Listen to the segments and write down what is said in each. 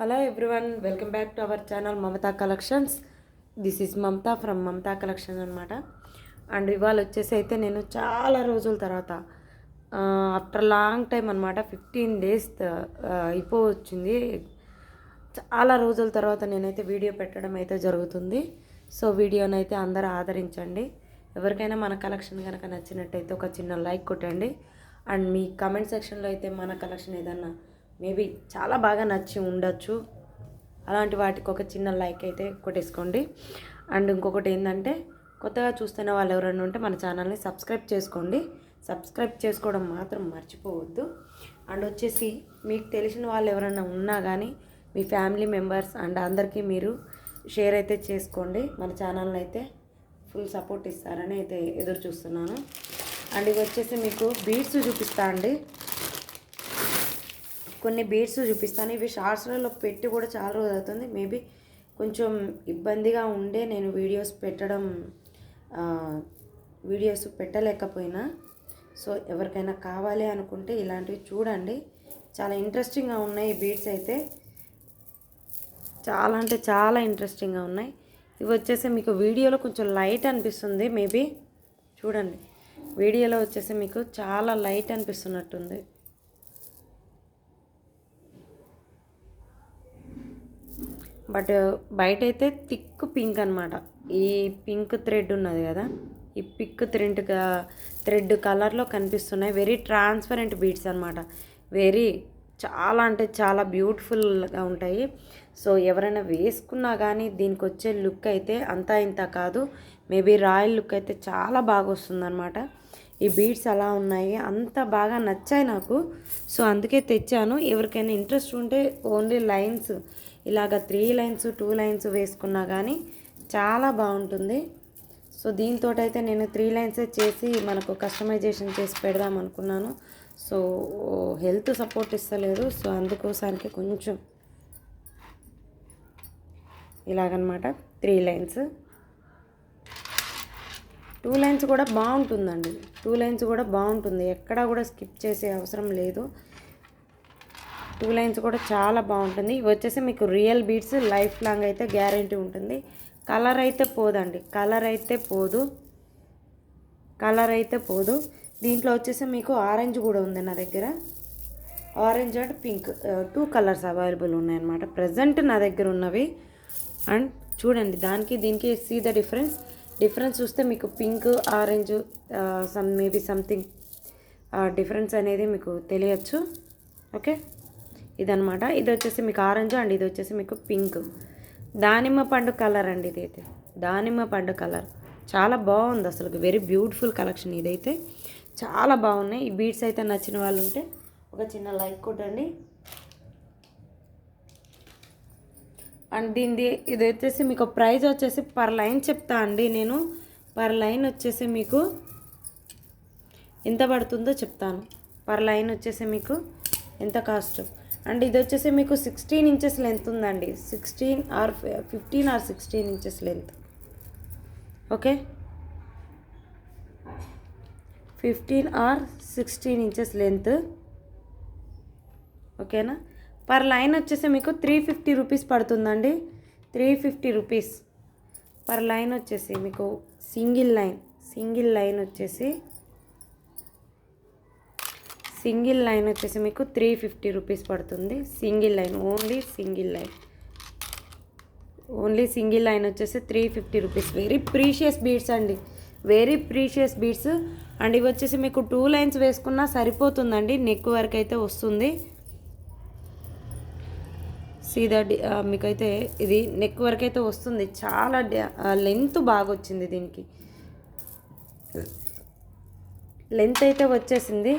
Hello everyone, welcome back to our channel Mamata Collections. This is Mamta from Mamta Collection అనమాట. And ఇవాళ వచ్చేసి అయితే నేను చాలా రోజుల తర్వాత ఆఫ్టర్ లాంగ్ టైం అనమాట 15 days వచ్చింది. చాలా రోజుల తర్వాత నేనైతే వీడియో పెట్టడం అయితే జరుగుతుంది. సో వీడియోని అయితే అందరూ ఆదరించండి. ఎవరికైనా మన కలెక్షన్ కనుక నచ్చినట్టయితే ఒక చిన్న లైక్ కొట్టండి. అండ్ మీ కమెంట్ సెక్షన్లో అయితే మన కలెక్షన్ ఏదన్నా మేబీ చాలా బాగా నచ్చి ఉండొచ్చు, అలాంటి వాటికి ఒక చిన్న లైక్ అయితే కొట్టేసుకోండి. అండ్ ఇంకొకటి ఏంటంటే, కొత్తగా చూస్తున్న వాళ్ళు ఎవరైనా ఉంటే మన ఛానల్ని సబ్స్క్రైబ్ చేసుకోండి. సబ్స్క్రైబ్ చేసుకోవడం మాత్రం మర్చిపోవద్దు. అండ్ వచ్చేసి మీకు తెలిసిన వాళ్ళు ఎవరైనా ఉన్నా కానీ మీ ఫ్యామిలీ మెంబర్స్ అండ్ అందరికీ మీరు షేర్ అయితే చేసుకోండి. మన ఛానల్ని అయితే ఫుల్ సపోర్ట్ ఇస్తారని అయితే ఎదురు చూస్తున్నాను. అండ్ ఇవి వచ్చేసి మీకు బీడ్స్ చూపిస్తా అండి. కొన్ని బీడ్స్ చూపిస్తాను. ఇవి షార్ట్స్లలో పెట్టి కూడా చాలా రోజులు అవుతుంది. మేబీ కొంచెం ఇబ్బందిగా ఉండే నేను వీడియోస్ పెట్టలేకపోయినా. సో ఎవరికైనా కావాలి అనుకుంటే ఇలాంటివి చూడండి, చాలా ఇంట్రెస్టింగ్గా ఉన్నాయి. ఈ బీడ్స్ అయితే చాలా అంటే చాలా ఇంట్రెస్టింగ్గా ఉన్నాయి. ఇవి వచ్చేసి మీకు వీడియోలో కొంచెం లైట్ అనిపిస్తుంది, మేబీ చూడండి. వీడియోలో వచ్చేసి మీకు చాలా లైట్ అనిపిస్తున్నట్టుంది. బట్ బయట అయితే థిక్ పింక్ అనమాట. ఈ పింక్ థ్రెడ్ ఉన్నది కదా, ఈ పింక్ థ్రెడ్ కలర్లో కనిపిస్తున్నాయి. వెరీ ట్రాన్స్పరెంట్ బీడ్స్ అనమాట. చాలా అంటే చాలా బ్యూటిఫుల్గా ఉంటాయి. సో ఎవరైనా వేసుకున్నా కానీ దీనికి వచ్చే లుక్ అయితే అంతా ఇంత కాదు. మేబీ రాయల్ లుక్ అయితే చాలా బాగా వస్తుందన్నమాట. ఈ బీడ్స్ అలా ఉన్నాయి, అంత బాగా నచ్చాయి నాకు. సో అందుకే తెచ్చాను. ఎవరికైనా ఇంట్రెస్ట్ ఉంటే ఓన్లీ లైన్స్ ఇలాగ 3 lines 2 lines వేసుకున్నా కానీ చాలా బాగుంటుంది. సో దీంతో అయితే నేను 3 lines చేసి మనకు కస్టమైజేషన్ చేసి పెడదాం అనుకున్నాను. సో హెల్త్ సపోర్ట్ ఇస్తలేదు. సో అందుకోసానికి కొంచెం ఇలాగనమాట 3 lines. 2 lines కూడా బాగుంటుందండి. 2 lines కూడా బాగుంటుంది, ఎక్కడా కూడా స్కిప్ చేసే అవసరం లేదు. 2 lines కూడా చాలా బాగుంటుంది. ఇవి వచ్చేసి మీకు రియల్ బీడ్స్, లైఫ్ లాంగ్ అయితే గ్యారంటీ ఉంటుంది. కలర్ అయితే పోదండి, కలర్ అయితే పోదు. దీంట్లో వచ్చేసి మీకు ఆరెంజ్ కూడా ఉంది నా దగ్గర. Orange and pink 2 colours available ఉన్నాయన్నమాట ప్రజెంట్ నా దగ్గర ఉన్నవి. అండ్ చూడండి, దీనికి సీ ద డిఫరెన్స్ చూస్తే మీకు pink orange maybe something difference అనేది మీకు తెలియచ్చు. ఓకే, ఇదనమాట. ఇది వచ్చేసి మీకు ఆరెంజ్ అండ్ ఇది వచ్చేసి మీకు పింక్. దానిమ్మ పండు కలర్ అండి. ఇదైతే దానిమ్మ పండు కలర్ చాలా బాగుంది అసలు. Very beautiful collection. ఇదైతే చాలా బాగున్నాయి. ఈ బీడ్స్ అయితే నచ్చిన వాళ్ళు ఉంటే ఒక చిన్న లైక్ కొట్టండి. అండ్ ఇది వచ్చేసి మీకు ప్రైస్ వచ్చేసి పర్ లైన్ చెప్తా అండి నేను. పర్ లైన్ వచ్చేసి మీకు ఎంత పడుతుందో చెప్తాను. పర్ లైన్ వచ్చేసి మీకు ఎంత కాస్ట్. అండ్ ఇది వచ్చేసి మీకు 16 inches లెంత్ ఉందండి. 15 or 16 inches length. Okay, 15 or 16 inches length. ఓకేనా. పర్ లైన్ వచ్చేసి మీకు 350 rupees పడుతుందండి. 350 rupees పర్ లైన్ వచ్చేసి మీకు సింగిల్ లైన్ వచ్చేసి మీకు 350 rupees పడుతుంది. Single line, only single line వచ్చేసి 350 rupees. వెరీ ప్రీషియస్ బీడ్స్ అండి, వెరీ ప్రీషియస్ బీడ్స్. అండ్ ఇవి వచ్చేసి మీకు 2 lines వేసుకున్నా సరిపోతుందండి, నెక్ వరకు అయితే వస్తుంది. మీకైతే ఇది నెక్ వరకు అయితే వస్తుంది. చాలా లెంత్ బాగా వచ్చింది, దీనికి లెంత్ అయితే వచ్చేసింది.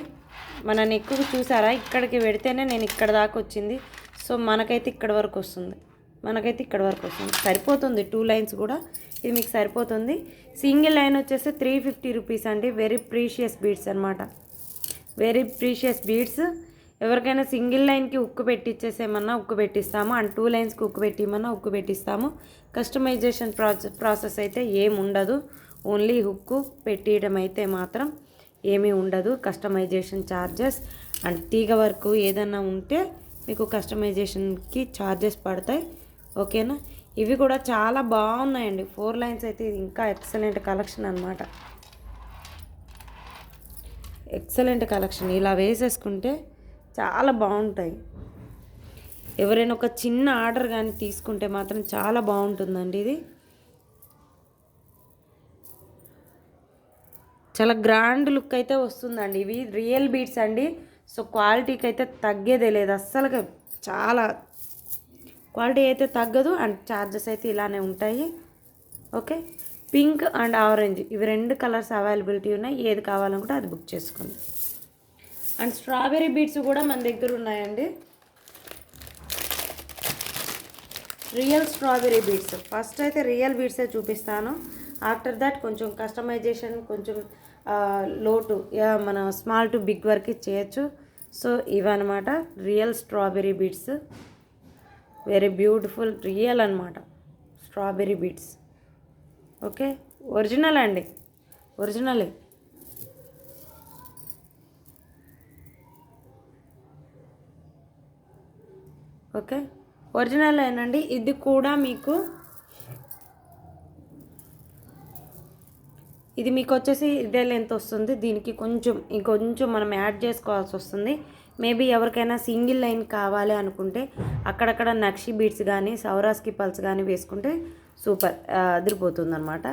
మన నెక్ చూసారా, ఇక్కడికి పెడితేనే నేను ఇక్కడ దాకా వచ్చింది. సో మనకైతే ఇక్కడ వరకు వస్తుంది, సరిపోతుంది. 2 lines కూడా ఇది మీకు సరిపోతుంది. సింగిల్ లైన్ వచ్చేసి 350 rupees అండి. వెరీ ప్రీషియస్ బీడ్స్ అనమాట, వెరీ ప్రీషియస్ బీడ్స్. ఎవరికైనా సింగిల్ లైన్కి ఉక్కు పెట్టించేసేమన్నా ఉక్కు పెట్టిస్తాము, అండ్ 2 linesకి ఉక్కు పెట్టిమన్నా ఉక్కు పెట్టిస్తాము. కస్టమైజేషన్ ప్రాసెస్ అయితే ఏమి ఉండదు. ఓన్లీ హుక్కు పెట్టియడం అయితే మాత్రం ఏమీ ఉండదు. కస్టమైజేషన్ ఛార్జెస్ అండ్ తీగ వర్క్ ఏదన్నా ఉంటే మీకు కస్టమైజేషన్కి ఛార్జెస్ పడతాయి. ఓకేనా. ఇవి కూడా చాలా బాగున్నాయండి. 4 లైన్స్ అయితే ఇది ఇంకా ఎక్సలెంట్ కలెక్షన్ అనమాట. Excellent collection. ఇలా వేసేసుకుంటే చాలా బాగుంటాయి. ఎవరైనా ఒక చిన్న ఆర్డర్ కానీ తీసుకుంటే మాత్రం చాలా బాగుంటుందండి. ఇది చాలా గ్రాండ్ లుక్ అయితే వస్తుందండి. ఇవి రియల్ బీడ్స్ అండి. సో క్వాలిటీకి అయితే తగ్గేదే లేదు అస్సలు. చాలా క్వాలిటీ అయితే తగ్గదు అండ్ ఛార్జెస్ అయితే ఇలానే ఉంటాయి. ఓకే. పింక్ అండ్ ఆరెంజ్ ఇవి 2 కలర్స్ అవైలబిలిటీ ఉన్నాయి. ఏది కావాలనుకుంటే అది బుక్ చేసుకోండి. అండ్ స్ట్రాబెర్రీ బీడ్స్ కూడా మన దగ్గర ఉన్నాయండి. Real strawberry beads. ఫస్ట్ అయితే రియల్ బీడ్సే చూపిస్తాను. ఆఫ్టర్ దాట్ కొంచెం కస్టమైజేషన్ కొంచెం లోటు మన స్మాల్ టు బిగ్ వరకు చేయొచ్చు. సో ఇవన్నమాట real strawberry beads. Very beautiful real అనమాట స్ట్రాబెర్రీ బీడ్స్. ఓకే. ఒరిజినల్ అండి, ఒరిజినలే. ఓకే. ఒరిజినల్ ఏనండి. ఇది కూడా మీకు ఇది మీకు వచ్చేసి ఇదే లెంత్ వస్తుంది. దీనికి ఇంకొంచెం మనం యాడ్ చేసుకోవాల్సి వస్తుంది. మేబీ ఎవరికైనా సింగిల్ లైన్ కావాలి అనుకుంటే అక్కడక్కడ నక్షి బీడ్స్ కానీ సౌరాస్కి పల్స్ కానీ వేసుకుంటే సూపర్ అదిరిపోతుంది అనమాట.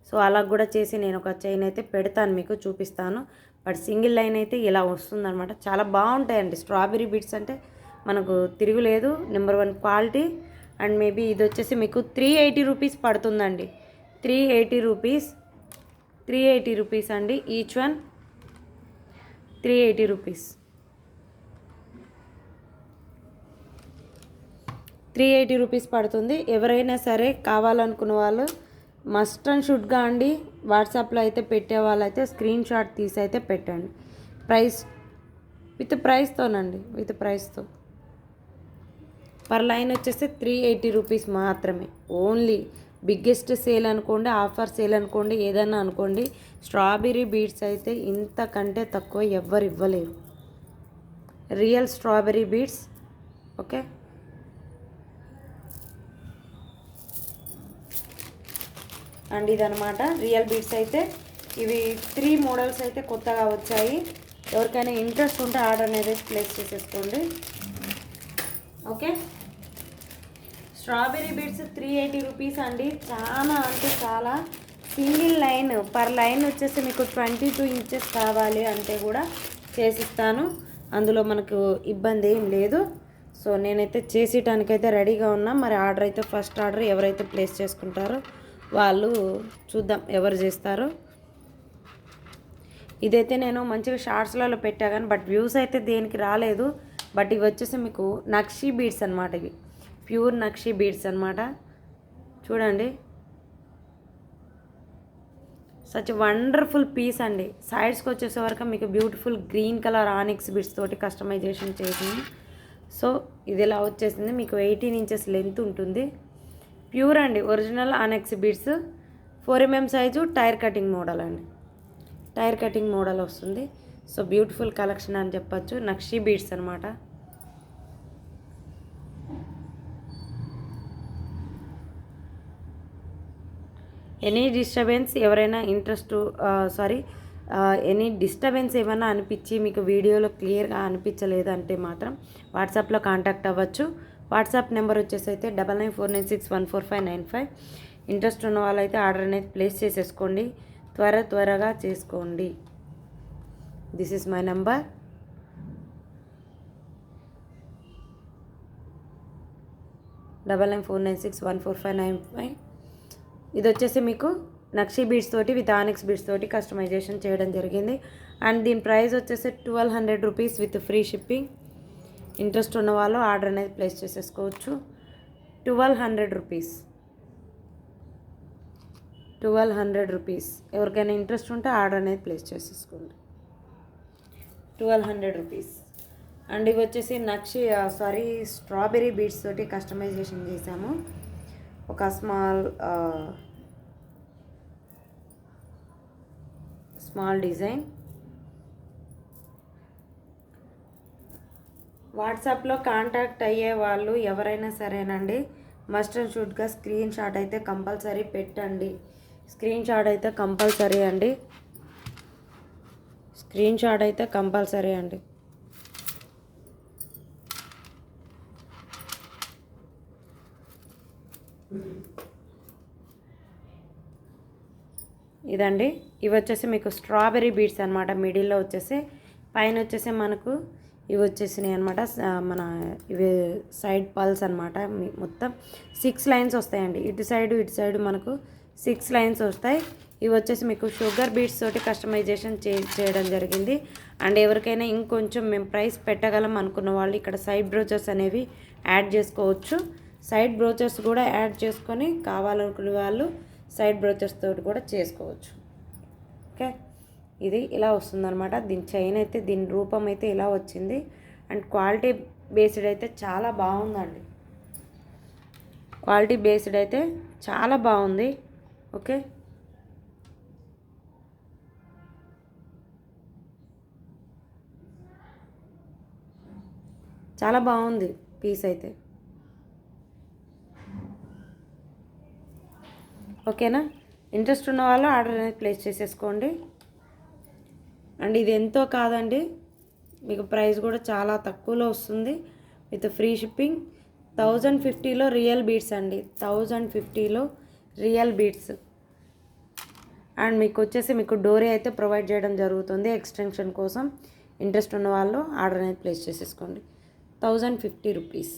సో అలా కూడా చేసి నేను ఒక చైన్ అయితే పెడతాను, మీకు చూపిస్తాను. బట్ సింగిల్ లైన్ అయితే ఇలా వస్తుందన్నమాట. చాలా బాగుంటాయండి స్ట్రాబెర్రీ బీడ్స్ అంటే మనకు తిరుగులేదు. Number 1 quality. అండ్ మేబీ ఇది వచ్చేసి మీకు 380 రూపీస్ పడుతుందండి. 380 రూపీస్. 380 రూపీస్ అండి. Each one 380 rupees. 380 రూపీస్ పడుతుంది. ఎవరైనా సరే కావాలనుకున్న వాళ్ళు మస్ట్ అండ్ షుడ్గా అండి వాట్సాప్లో అయితే పెట్టే వాళ్ళైతే స్క్రీన్ షాట్ తీసి అయితే పెట్టండి. ప్రైస్ విత్ ప్రైస్తోనండి, విత్ ప్రైస్తో. పర్ లైన్ వచ్చేసి 380 రూపీస్ మాత్రమే. ఓన్లీ బిగ్గెస్ట్ సేల్ అనుకోండి, ఆఫర్ సేల్ అనుకోండి, ఏదన్నా అనుకోండి. స్ట్రాబెర్రీ బీడ్స్ అయితే ఇంతకంటే తక్కువ ఎవ్వరు ఇవ్వలేరు. Real strawberry beads. Okay. And ఇదనమాట రియల్ బీడ్స్ అయితే. ఇవి 3 మోడల్స్ అయితే కొత్తగా వచ్చాయి. ఎవరికైనా ఇంట్రెస్ట్ ఉంటే ఆర్డర్ అనేది ప్లేస్ చేసేసుకోండి. ఓకే. స్ట్రాబెర్రీ బీడ్స్ 380 రూపీస్ అండి. చాలా అంటే చాలా. సింగిల్ లైన్ పర్ లైన్ వచ్చేసి మీకు 22 ఇంచెస్ కావాలి అంటే కూడా చేసిస్తాను. అందులో మనకు ఇబ్బంది ఏం లేదు. సో నేనైతే చేసేటానికైతే రెడీగా ఉన్నా. మరి ఆర్డర్ అయితే ఫస్ట్ ఆర్డర్ ఎవరైతే ప్లేస్ చేసుకుంటారో వాళ్ళు చూద్దాం ఎవరు చేస్తారో. ఇదైతే నేను మంచిగా షార్ట్స్లలో పెట్టా కానీ బట్ వ్యూస్ అయితే దేనికి రాలేదు. బట్ ఇవి వచ్చేసి మీకు నక్షి బీడ్స్ అనమాట. ఇవి ప్యూర్ నక్షి బీడ్స్ అనమాట. చూడండి, సచ్ వండర్ఫుల్ పీస్ అండి. సైడ్స్కి వచ్చేసే వరకు మీకు beautiful green colour onyx beads తోటి కస్టమైజేషన్ చేసింది. సో ఇది ఇలా వచ్చేసింది. మీకు 18 ఇంచెస్ లెంత్ ఉంటుంది. ప్యూర్ అండి, original onyx beads. 4mm size tyre cutting model అండి. టైర్ కటింగ్ మోడల్ వస్తుంది. సో బ్యూటిఫుల్ కలెక్షన్ అని చెప్పచ్చు. నక్షి బీడ్స్ అనమాట. ఎనీ డిస్టర్బెన్స్ ఎవరైనా ఎనీ డిస్టర్బెన్స్ ఏమైనా అనిపించి మీకు వీడియోలో క్లియర్గా అనిపించలేదు అంటే మాత్రం వాట్సాప్లో కాంటాక్ట్ అవ్వచ్చు. వాట్సాప్ నెంబర్ వచ్చేసి అయితే 9949614595. ఇంట్రెస్ట్ ఉన్న వాళ్ళైతే ఆర్డర్ అనేది ప్లేస్ చేసేసుకోండి. త్వరగా చేసుకోండి. This is my number. Double 9949614595. ఇది వచ్చేసి మీకు నక్షి బీడ్స్ తోటి విత్ ఆనిక్స్ బీడ్స్ తోటి కస్టమైజేషన్ చేయడం జరిగింది. అండ్ దీని ప్రైస్ వచ్చేసి 1200 rupees with free shipping. Interest ఉన్న వాళ్ళు ఆర్డర్ అనేది ప్లేస్ చేసేసుకోవచ్చు. 1200 రూపీస్. 1200 రూపీస్. ఎవరికైనా ఇంట్రెస్ట్ ఉంటే ఆర్డర్ అనేది ప్లేస్ చేసేసుకోండి. 1200 రూపీస్. అండ్ ఇవి వచ్చేసి స్ట్రాబెర్రీ బీడ్స్ తోటి కస్టమైజేషన్ చేసాము. ఒక స్మాల్ డిజైన్. వాట్సాప్లో కాంటాక్ట్ అయ్యే వాళ్ళు ఎవరైనా సరేనండి, మస్ట్ అండ్ షుడ్గా స్క్రీన్ షాట్ అయితే కంపల్సరీ పెట్టండి. స్క్రీన్ షాట్ అయితే కంపల్సరీ అండి. స్క్రీన్ షాట్ అయితే కంపల్సరీ అండి. ఇదండి, ఇవి వచ్చేసి మీకు స్ట్రాబెర్రీ బీడ్స్ అనమాట. మిడిల్లో వచ్చేసి పైన వచ్చేసి మనకు ఇవి వచ్చేసినాయి అనమాట. మన ఇవి సైడ్ పల్స్ అనమాట. మొత్తం 6 లైన్స్ వస్తాయండి. ఇటు సైడ్ మనకు 6 లైన్స్ వస్తాయి. ఇవి వచ్చేసి మీకు షుగర్ బీడ్స్ తోటి కస్టమైజేషన్ చేయడం జరిగింది. అండ్ ఎవరికైనా ఇంకొంచెం మేము ప్రైస్ పెట్టగలం అనుకున్న వాళ్ళు ఇక్కడ సైడ్ బ్రోచర్స్ అనేవి యాడ్ చేసుకోవచ్చు. సైడ్ బ్రోచర్స్ కూడా యాడ్ చేసుకొని కావాలనుకునే వాళ్ళు సైడ్ బ్రోచర్స్ తోటి కూడా చేసుకోవచ్చు. ఓకే, ఇది ఇలా వస్తుందన్నమాట. దీని చైన్ అయితే దీని రూపం అయితే ఇలా వచ్చింది. అండ్ క్వాలిటీ బేస్డ్ అయితే చాలా బాగుందండి. క్వాలిటీ బేస్డ్ అయితే చాలా బాగుంది. ఓకే, చాలా బాగుంది పీస్ అయితే. ఓకేనా, ఇంట్రెస్ట్ ఉన్న వాళ్ళు ఆర్డర్ అనేది ప్లేస్ చేసేసుకోండి. అండ్ ఇది ఎంతో కాదండి, మీకు ప్రైస్ కూడా చాలా తక్కువలో వస్తుంది విత్ ఫ్రీ షిప్పింగ్. 1050లో రియల్ బీడ్స్ అండి, 1050లో రియల్ బీడ్స్. అండ్ మీకు వచ్చేసి మీకు డోరీ అయితే ప్రొవైడ్ చేయడం జరుగుతుంది ఎక్స్టెన్షన్ కోసం. ఇంట్రెస్ట్ ఉన్న వాళ్ళు ఆర్డర్ అనేది ప్లేస్ చేసేసుకోండి. 1050 రూపీస్,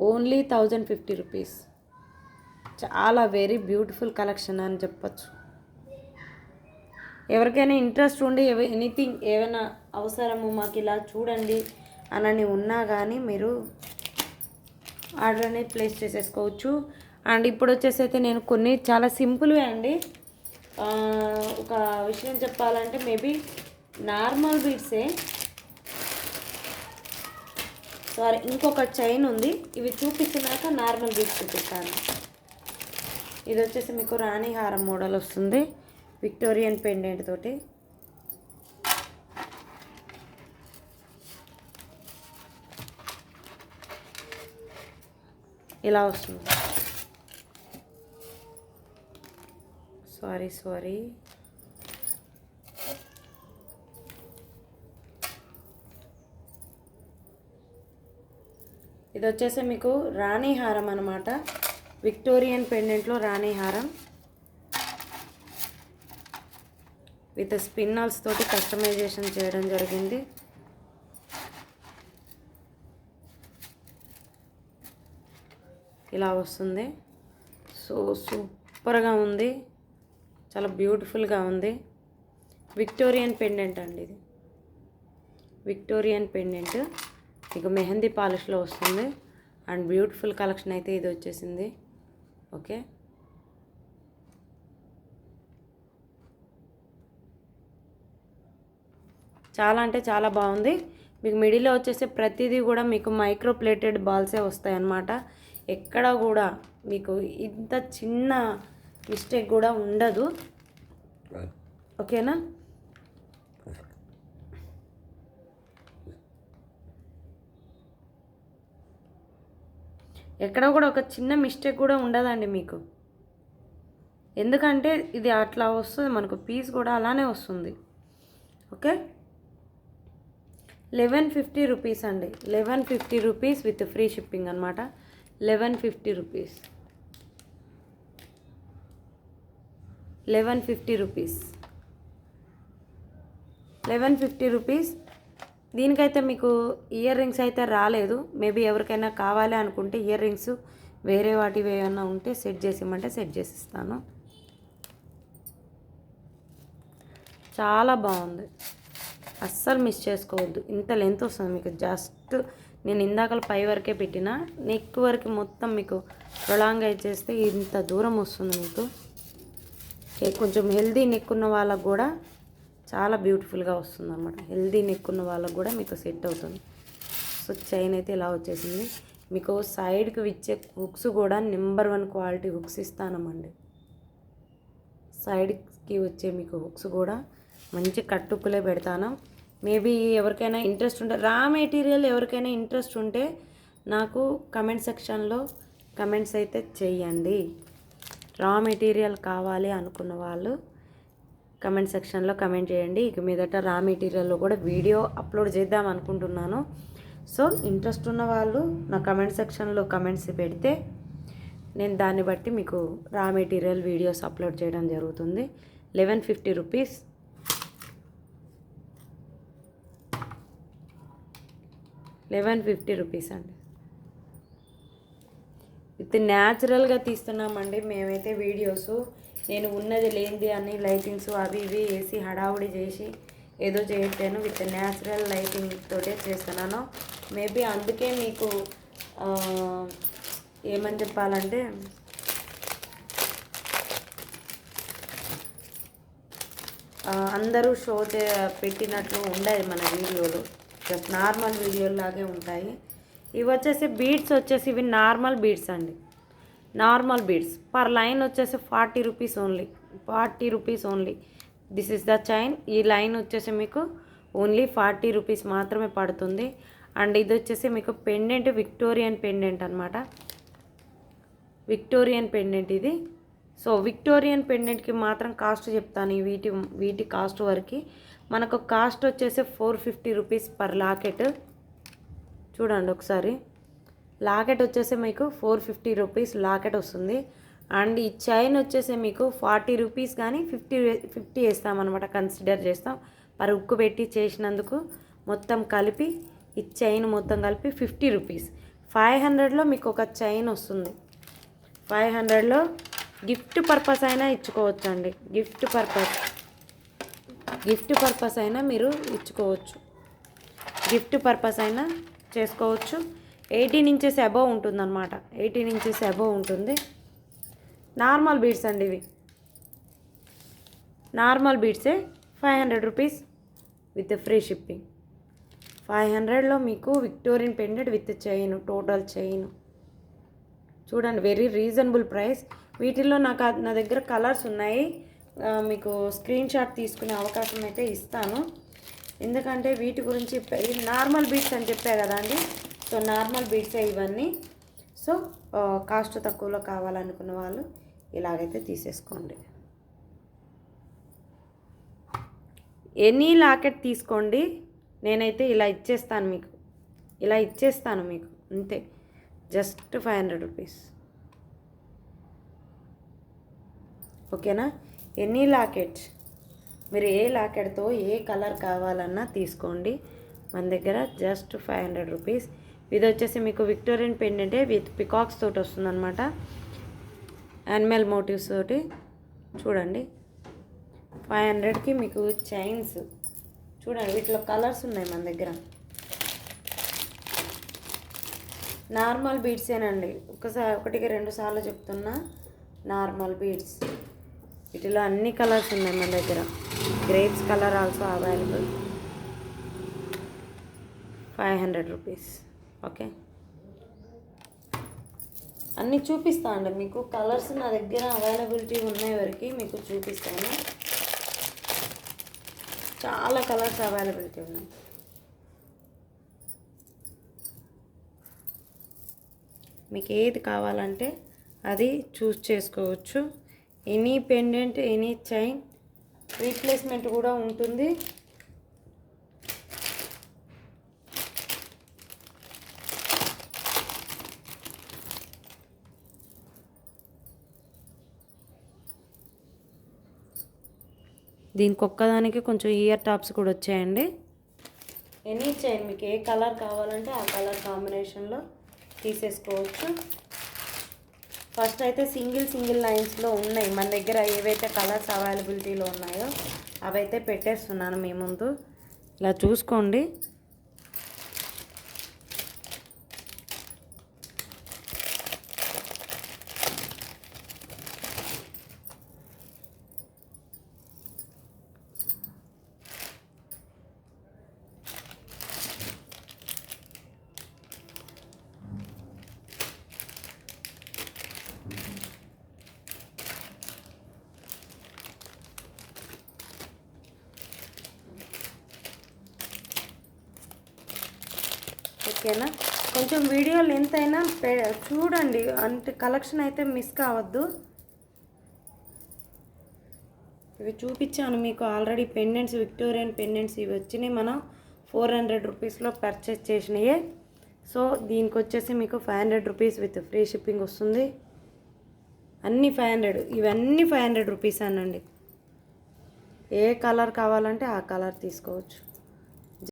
ఓన్లీ 1050 రూపీస్. చాలా వెరీ బ్యూటిఫుల్ కలెక్షన్ అని చెప్పచ్చు. ఎవరికైనా ఇంట్రెస్ట్ ఉండి ఎనీథింగ్ ఏమైనా అవసరము మాకు ఇలా చూడండి అని ఉన్నా కానీ మీరు ఆర్డర్ అనేది ప్లేస్ చేసేసుకోవచ్చు. అండ్ ఇప్పుడు వచ్చేసి అయితే నేను కొన్ని చాలా సింపుల్వే అండి. ఒక విషయం చెప్పాలంటే మేబీ నార్మల్ బీడ్సే, సారీ ఇంకొక చైన్ ఉంది. ఇవి చూపించినాక నార్మల్ బీడ్స్ చూపిస్తాను. ఇది వచ్చేసి మీకు రాణి హారం మోడల్ వస్తుంది, విక్టోరియన్ పెండెంట్ తోటి. ఇలా వస్తుంది. సారీ ఇది వచ్చేసి మీకు రాణి హారం అన్నమాట. విక్టోరియన్ పెండెంట్లో రాణి హారం విత్ స్పిన్నల్స్ తోటి కస్టమైజేషన్ చేయడం జరిగింది. ఇలా వస్తుంది. సో సూపర్గా ఉంది, చాలా బ్యూటిఫుల్గా ఉంది. విక్టోరియన్ పెండెంట్ అండి ఇది. విక్టోరియన్ పెండెంట్ మీకు మెహందీ పాలిష్లో వస్తుంది. అండ్ బ్యూటిఫుల్ కలెక్షన్ అయితే ఇది వచ్చేసింది. ఓకే, చాలా అంటే చాలా బాగుంది. మీకు మిడిల్లో వచ్చేసి ప్రతిదీ కూడా మీకు మైక్రో ప్లేటెడ్ బాల్సే వస్తాయి అన్నమాట. ఎక్కడ కూడా మీకు ఇంత చిన్న మిస్టేక్ కూడా ఉండదు. ఓకేనా, ఎక్కడ కూడా ఒక చిన్న మిస్టేక్ కూడా ఉండదండి మీకు. ఎందుకంటే ఇది అట్లా వస్తుంది, మనకు పీస్ కూడా అలానే వస్తుంది. ఓకే, 1150 రూపీస్ అండి. 1150 రూపీస్ విత్ ఫ్రీ షిప్పింగ్ అనమాట. 1150 రూపీస్, 1150 రూపీస్, 1150 రూపీస్. దీనికైతే మీకు ఇయర్ రింగ్స్ అయితే రాలేదు. మేబీ ఎవరికైనా కావాలి అనుకుంటే ఇయర్ రింగ్స్ వేరే వాటివి ఏమైనా ఉంటే సెట్ చేసిమంటే సెట్ చేసిస్తాను. చాలా బాగుంది, అస్సలు మిస్ చేసుకోవద్దు. ఇంత లెంత్ వస్తుంది మీకు. జస్ట్ నేను ఇందాకల పై వరకే పెట్టిన, నెక్ వరకు మొత్తం మీకు ప్రొలాంగ్ అయితే చేస్తే ఇంత దూరం వస్తుంది మీకు. కొంచెం హెల్దీ నెక్ ఉన్న వాళ్ళకు కూడా చాలా బ్యూటిఫుల్గా వస్తుంది అన్నమాట. హెల్దీ నెక్ ఉన్న వాళ్ళకు కూడా మీకు సెట్ అవుతుంది. సో చైన్ అయితే ఇలా వచ్చేసింది. మీకు సైడ్కి ఇచ్చే హుక్స్ కూడా నెంబర్ 1 క్వాలిటీ హుక్స్ ఇస్తానమండి. సైడ్కి వచ్చే మీకు హుక్స్ కూడా మంచి కట్టుకులే పెడతాను. మేబీ ఎవరికైనా ఇంట్రెస్ట్ ఉంటే రా మెటీరియల్ ఎవరికైనా ఇంట్రెస్ట్ ఉంటే నాకు కమెంట్ సెక్షన్లో కమెంట్స్ అయితే చెయ్యండి. రా మెటీరియల్ కావాలి అనుకున్న వాళ్ళు కమెంట్ సెక్షన్లో కమెంట్ చేయండి. ఇక మీదట రా మెటీరియల్లో కూడా వీడియో అప్లోడ్ చేద్దాం అనుకుంటున్నాను. సో ఇంట్రెస్ట్ ఉన్న వాళ్ళు నా కమెంట్ సెక్షన్లో కమెంట్స్ పెడితే నేను దాన్ని బట్టి మీకు రా మెటీరియల్ వీడియోస్ అప్లోడ్ చేయడం జరుగుతుంది. 1150 రూపీస్. 1150 రూపీస్ అండి. విత్ న్యాచురల్గా తీస్తున్నామండి మేమైతే వీడియోస్. నేను ఉన్నది లేనిది అని లైటింగ్స్ అవి ఇవి వేసి హడావుడి చేసి ఏదో చేయట్లేను. విత్ న్యాచురల్ లైటింగ్ తోటే చేస్తున్నాను. మేబీ అందుకే మీకు ఏమని చెప్పాలంటే అందరూ షో పెట్టినట్లు ఉండదు మన వీడియోలు. జస్ట్ నార్మల్ వీడియోలాగే ఉంటాయి. ఇవి వచ్చేసి బీడ్స్ వచ్చేసి ఇవి నార్మల్ బీడ్స్ అండి. నార్మల్ బీడ్స్ పర్ లైన్ వచ్చేసి 40 rupees only. 40 rupees only. This is the chain. ఈ లైన్ వచ్చేసి మీకు ఓన్లీ 40 రూపీస్ మాత్రమే పడుతుంది. అండ్ ఇది వచ్చేసి మీకు పెండెంట్, విక్టోరియన్ పెండెంట్ అనమాట. విక్టోరియన్ పెండెంట్ ఇది. సో విక్టోరియన్ పెండెంట్కి మాత్రం కాస్ట్ చెప్తాను. వీటి కాస్ట్ వరకు మనకు కాస్ట్ వచ్చేసి 450 రూపీస్ పర్ లాకెట్. చూడండి ఒకసారి. లాకెట్ వచ్చేసి మీకు 450 రూపీస్ లాకెట్ వస్తుంది. అండ్ ఈ చైన్ వచ్చేసి మీకు 40 రూపీస్ కానీ 50 వేస్తామన్నమాట. కన్సిడర్ చేస్తాం పర్ ఉక్కు పెట్టి చేసినందుకు. మొత్తం కలిపి ఈ చైన్ మొత్తం కలిపి 50 రూపీస్. 500లో మీకు ఒక చైన్ వస్తుంది. 500లో గిఫ్ట్ పర్పస్ అయినా ఇచ్చుకోవచ్చు అండి. గిఫ్ట్ పర్పస్ అయినా మీరు ఇచ్చుకోవచ్చు. గిఫ్ట్ పర్పస్ అయినా చేసుకోవచ్చు. 18 ఇంచెస్ అబోవ్ ఉంటుందన్నమాట. 18 ఇంచెస్ అబోవ్ ఉంటుంది. నార్మల్ బీడ్స్ అండి ఇవి. నార్మల్ బీడ్సే 500 రూపీస్ విత్ ఫ్రీ షిప్పింగ్. 500లో మీకు Victorian pendant with chain, total chain. చూడండి, వెరీ రీజనబుల్ ప్రైస్. వీటిల్లో నా దగ్గర కలర్స్ ఉన్నాయి. మీకు స్క్రీన్ షాట్ తీసుకునే అవకాశం అయితే ఇస్తాను. ఎందుకంటే వీటి గురించి నార్మల్ బీడ్స్ అని చెప్పా కదా అండి. సో నార్మల్ బీడ్సే ఇవన్నీ. సో కాస్ట్ తక్కువలో కావాలనుకున్న వాళ్ళు ఇలాగైతే తీసేసుకోండి. ఎనీ లాకెట్ తీసుకోండి. నేనైతే ఇలా ఇచ్చేస్తాను మీకు. అంతే. Just 500 rupees. ఓకేనా? ఎనీ లాకెట్ మీరు ఏ లాకెట్తో ఏ కలర్ కావాలన్నా తీసుకోండి. మన దగ్గర జస్ట్ 500 రూపీస్. ఇది వచ్చేసి మీకు విక్టోరియన్ పెండెంటే విత్ పికాక్స్ తోటి వస్తుందన్నమాట. యానిమల్ మోటివ్స్ తోటి. చూడండి, 500కి మీకు చైన్స్. చూడండి, వీటిలో కలర్స్ ఉన్నాయి మన దగ్గర. నార్మల్ బీడ్సేనండి. ఒకటికి 2 సార్లు చెప్తున్నా. Normal beads. వీటిలో అన్ని కలర్స్ ఉన్నాయి మన దగ్గర. Grapes colour also available. 500 rupees. Okay, అన్నీ చూపిస్తా అండి మీకు. కలర్స్ నా దగ్గర అవైలబిలిటీ ఉన్నాయి వరకు మీకు చూపిస్తాను. చాలా కలర్స్ అవైలబిలిటీ ఉన్నాయి. మీకు ఏది కావాలంటే అది చూస్ చేసుకోవచ్చు. Any pendant, any chain replacement కూడా ఉంటుంది. దీనికి ఒక్కదానికి కొంచెం ఇయర్ టాప్స్ కూడా వచ్చాయండి. ఎనీ చైన్ మీకు ఏ కలర్ కావాలంటే ఆ కలర్ కాంబినేషన్లో తీసేసుకోవచ్చు. ఫస్ట్ అయితే సింగిల్ లైన్స్లో ఉన్నాయి మన దగ్గర. ఏవైతే కలర్స్ అవైలబిలిటీలో ఉన్నాయో అవైతే పెట్టేస్తున్నాను మీ ముందు. ఇలా చూసుకోండి. ఓకేనా. కొంచెం వీడియో లెంత్ అయినా చూడండి, అంటే కలెక్షన్ అయితే మిస్ కావద్దు. ఇవి చూపించాను మీకు ఆల్రెడీ పెండెంట్స్, విక్టోరియన్ పెండెంట్స్ ఇవి వచ్చినాయి మనం 400 రూపీస్లో పర్చేస్ చేసినాయే. సో దీనికి వచ్చేసి మీకు 500 రూపీస్ విత్ ఫ్రీ షిప్పింగ్ వస్తుంది. అన్నీ 500, ఇవన్నీ 500 రూపీస్ అనండి. ఏ కలర్ కావాలంటే ఆ కలర్ తీసుకోవచ్చు.